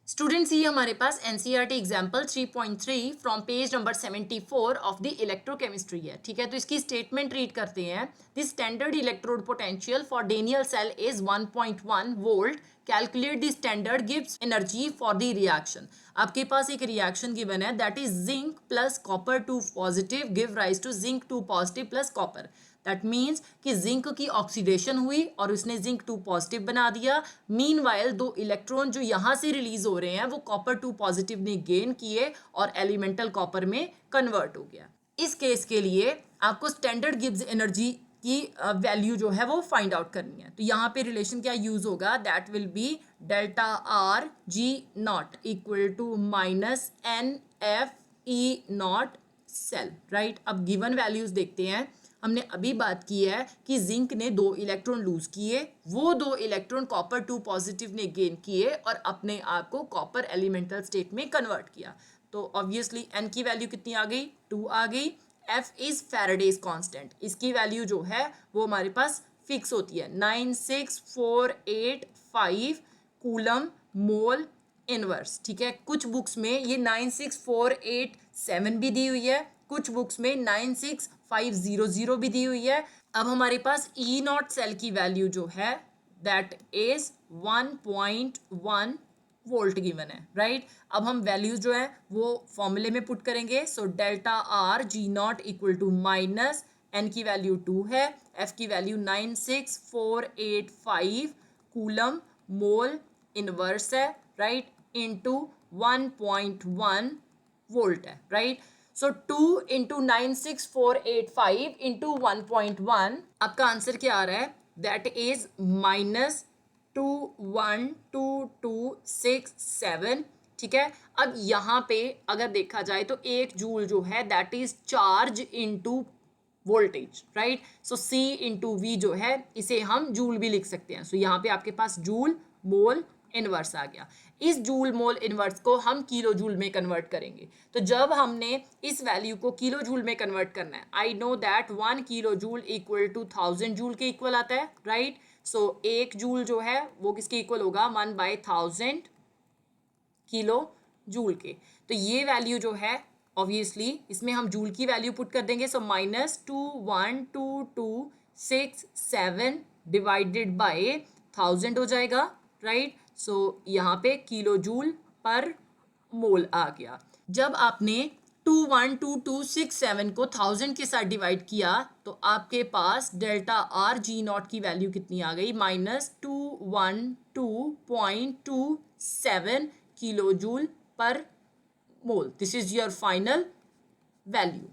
Students ये हमारे पास NCERT example 3.3 from page number 74 of the electrochemistry है। ठीक है, तो इसकी स्टेटमेंट रीड करते हैं। The standard electrode potential for Daniell cell is 1.1 volt. Calculate the standard गिव्स एनर्जी फॉर द रिएक्शन। आपके पास एक रिएक्शन गिवन है that is zinc plus copper 2 positive give rise to zinc 2 positive plus copper. That means कि zinc की oxidation हुई और उसने जिंक 2 पॉजिटिव बना दिया। मीनवाइल दो इलेक्ट्रॉन जो यहाँ से रिलीज हो रहे हैं वो कॉपर 2 पॉजिटिव ने गेन किए और एलिमेंटल कॉपर में कन्वर्ट हो गया। इस केस के लिए आपको स्टैंडर्ड गिब्स एनर्जी की वैल्यू जो है वो फाइंड आउट करनी है। तो यहाँ पे रिलेशन क्या यूज होगा, that will be delta R G not equal to minus N F E not cell. Right, अब गिवन वैल्यूज देखते हैं। हमने अभी बात की है कि जिंक ने 2 इलेक्ट्रॉन लूज किए, वो 2 इलेक्ट्रॉन कॉपर 2 पॉजिटिव ने गेन किए और अपने आप को कॉपर एलिमेंटल स्टेट में कन्वर्ट किया। तो ऑब्वियसली एन की वैल्यू कितनी आ गई, 2 आ गई। एफ इज फैराडेज कांस्टेंट, इसकी वैल्यू जो है वो हमारे पास फिक्स होती है 96485 कूलम मोल इनवर्स। ठीक है, कुछ बुक्स में ये 96487 भी दी हुई है, कुछ बुक्स में 96500 भी दी हुई है। अब हमारे पास ई नॉट सेल की वैल्यू जो है दैट इज 1.1 वोल्ट गिवन है। राइट, अब हम वैल्यूज जो है वो फॉर्मूले में पुट करेंगे। So delta R G not equal to minus N की वैल्यू 2 है, एफ की वैल्यू 96485 कूलम मोल इनवर्स है। राइट, इंटू 1.1 वोल्ट है। राइट, सो 2 इंटू 96485 इंटू 1.1, आपका आंसर क्या आ रहा है, दैट इज माइनस 212267। ठीक है, अब यहाँ पे अगर देखा जाए तो 1 जूल जो है that is charge into voltage. Right, so C into V जो है इसे हम जूल भी लिख सकते हैं। सो यहाँ पे आपके पास जूल मोल इनवर्स आ गया। इस जूल मोल इनवर्स को हम किलो जूल में कन्वर्ट करेंगे। तो जब हमने इस वैल्यू को किलो जूल में कन्वर्ट करना है, I know that 1 kilo joule equal to 1000 joule के इक्वल आता है। राइट, सो 1 जूल जो है वो किसके इक्वल होगा, 1/1000 किलो जूल के। तो ये वैल्यू जो है ऑब्वियसली इसमें हम जूल की वैल्यू पुट कर देंगे। सो -212267 डिवाइडेड बाय 1000 हो जाएगा। राइट, सो यहाँ पे किलो जूल पर मोल आ गया। जब आपने 212267 को 1000 के साथ डिवाइड किया तो आपके पास डेल्टा आर जी नॉट की वैल्यू कितनी आ गई, -212.27 किलो जूल पर मोल। This is your final value.